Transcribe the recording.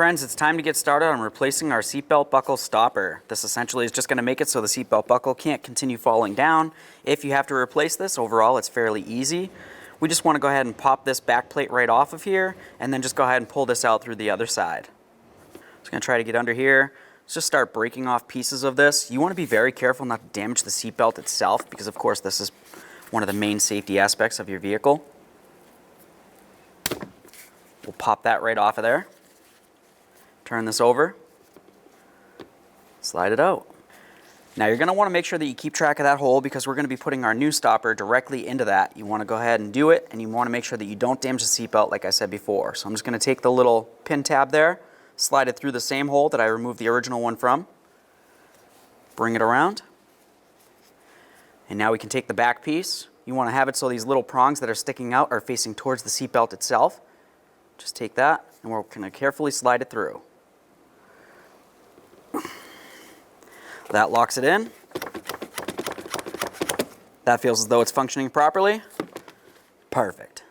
friends, it's time to get started on replacing our seatbelt buckle stopper. This essentially is just going to make it so the seatbelt buckle can't continue falling down. If you have to replace this, overall it's fairly easy. We just want to go ahead and pop this back plate right off of here, and then just go ahead and pull this out through the other side. Just going to try to get under here. Let's just start breaking off pieces of this. You want to be very careful not to damage the seatbelt itself, because of course this is one of the main safety aspects of your vehicle. We'll pop that right off of there. Turn this over. Slide it out. Now you're going to want to make sure that you keep track of that hole, because we're going to be putting our new stopper directly into that. You want to go ahead and do it, and you want to make sure that you don't damage the seatbelt like I said before. So I'm just going to take the little pin tab there, slide it through the same hole that I removed the original one from, bring it around, and now we can take the back piece. You want to have it so these little prongs that are sticking out are facing towards the seatbelt itself. Just take that, and we're going to carefully slide it through. That locks it in. That feels as though it's functioning properly. Perfect.